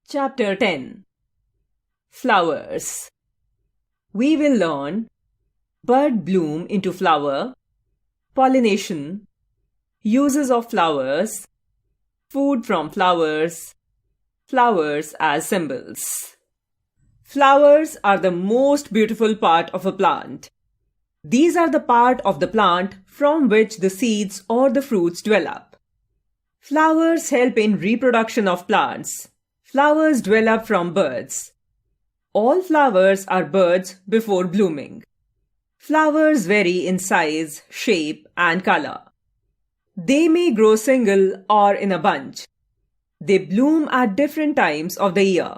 Chapter 10. Flowers. We will learn bud bloom into flower, pollination, uses of flowers, food from flowers, flowers as symbols. Flowers are the most beautiful part of a plant. These are the part of the plant from which the seeds or the fruits develop. Flowers help in reproduction of plants. Flowers develop from buds. All flowers are buds before blooming. Flowers vary in size, shape, and color. They may grow single or in a bunch. They bloom at different times of the year.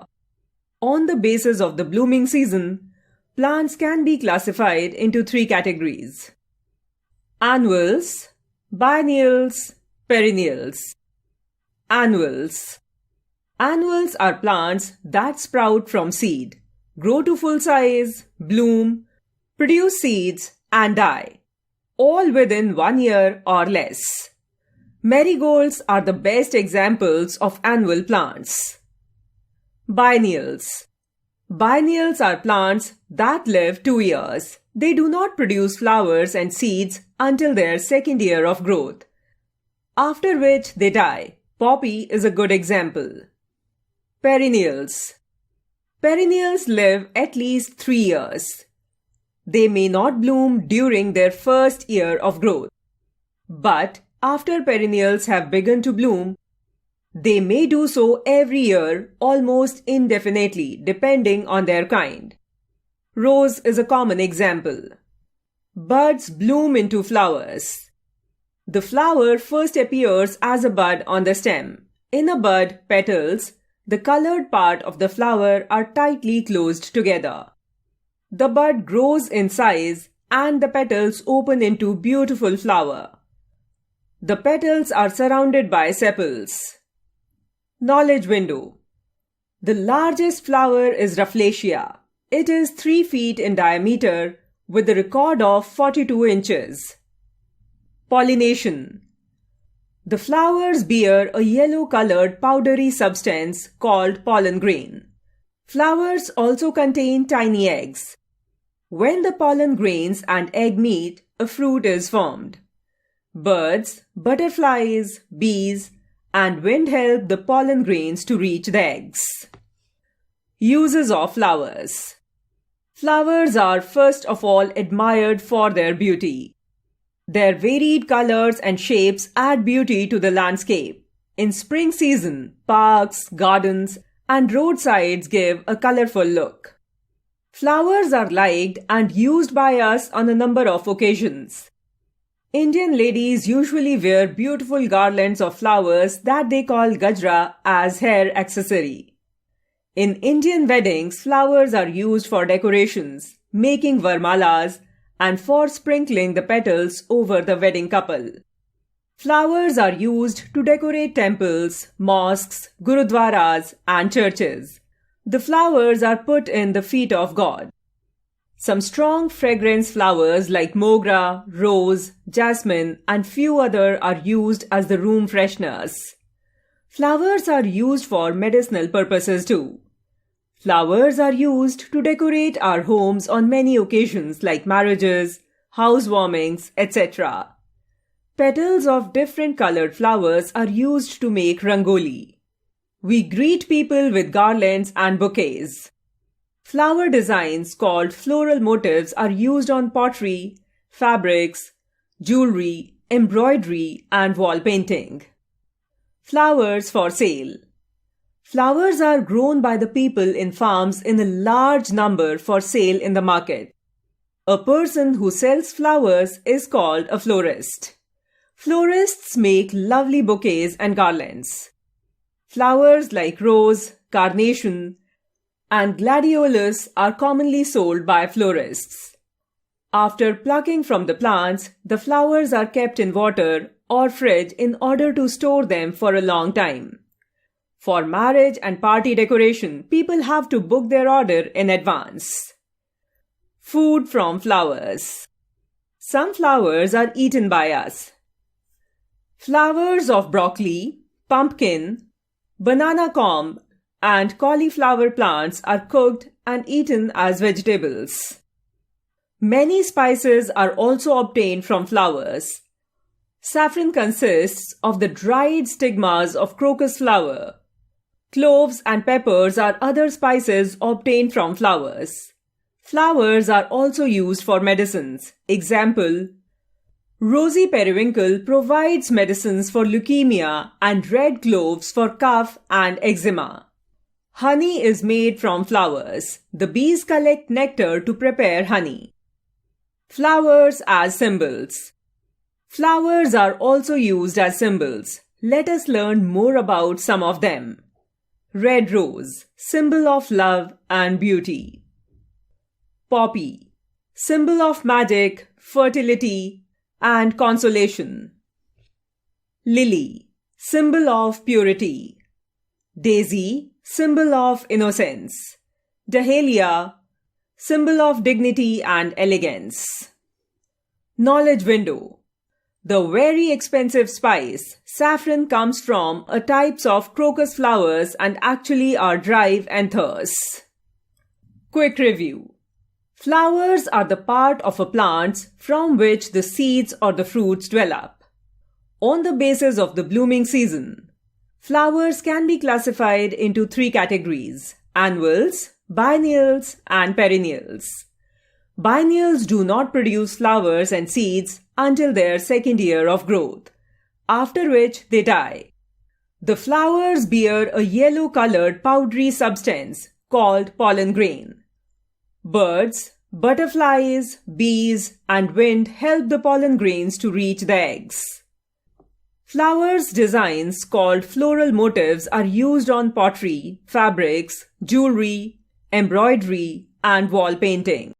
On the basis of the blooming season, plants can be classified into three categories: annuals, biennials, perennials. Annuals. Annuals are plants that sprout from seed, grow to full size, bloom, produce seeds, and die, all within 1 year or less. Marigolds are the best examples of annual plants. Biennials. Biennials are plants that live 2 years. They do not produce flowers and seeds until their second year of growth, after which they die. Poppy is a good example. Perennials. Perennials live at least 3 years. They may not bloom during their first year of growth, but after perennials have begun to bloom, they may do so every year almost indefinitely depending on their kind. Rose is a common example. Buds bloom into flowers. The flower first appears as a bud on the stem. In a bud, petals, the colored part of the flower, are tightly closed together. The bud grows in size and the petals open into beautiful flower. The petals are surrounded by sepals. Knowledge window. The largest flower is Rafflesia. It is 3 feet in diameter with a record of 42 inches. Pollination. The flowers bear a yellow-colored powdery substance called pollen grain. Flowers also contain tiny eggs. When the pollen grains and egg meet, a fruit is formed. Birds, butterflies, bees, and wind help the pollen grains to reach the eggs. Uses of flowers. Flowers are first of all admired for their beauty. Their varied colors and shapes add beauty to the landscape. In spring season, parks, gardens, and roadsides give a colorful look. Flowers are liked and used by us on a number of occasions. Indian ladies usually wear beautiful garlands of flowers that they call gajra as hair accessory. In Indian weddings, flowers are used for decorations, making varmalas, and for sprinkling the petals over the wedding couple. Flowers are used to decorate temples, mosques, gurudwaras, and churches. The flowers are put in the feet of God. Some strong fragrance flowers like mogra, rose, jasmine, and few other are used as the room fresheners. Flowers are used for medicinal purposes too. Flowers are used to decorate our homes on many occasions like marriages, housewarmings, etc. Petals of different colored flowers are used to make rangoli. We greet people with garlands and bouquets. Flower designs called floral motifs are used on pottery, fabrics, jewelry, embroidery, and wall painting. Flowers for sale. Flowers are grown by the people in farms in a large number for sale in the market. A person who sells flowers is called a florist. Florists make lovely bouquets and garlands. Flowers like rose, carnation, and gladiolus are commonly sold by florists. After plucking from the plants, the flowers are kept in water or fridge in order to store them for a long time. For marriage and party decoration, people have to book their order in advance. Food from flowers. Some flowers are eaten by us. Flowers of broccoli, pumpkin, banana comb, and cauliflower plants are cooked and eaten as vegetables. Many spices are also obtained from flowers. Saffron consists of the dried stigmas of crocus flower. Cloves and peppers are other spices obtained from flowers. Flowers are also used for medicines. Example, rosy periwinkle provides medicines for leukemia and red cloves for cough and eczema. Honey is made from flowers. The bees collect nectar to prepare honey. Flowers as symbols. Flowers are also used as symbols. Let us learn more about some of them. Red rose, symbol of love and beauty. Poppy, symbol of magic, fertility, and consolation. Lily, symbol of purity. Daisy, symbol of innocence. Dahlia, symbol of dignity and elegance. Knowledge window. The very expensive spice, saffron, comes from a types of crocus flowers and actually are dry anthers. Quick review. Flowers are the part of a plant from which the seeds or the fruits develop. On the basis of the blooming season, flowers can be classified into 3 categories: annuals, biennials, and perennials. Biennials do not produce flowers and seeds until their second year of growth, after which they die. The flowers bear a yellow-colored powdery substance called pollen grain. Birds, butterflies, bees, and wind help the pollen grains to reach the eggs. Flowers designs called floral motifs are used on pottery, fabrics, jewelry, embroidery, and wall painting.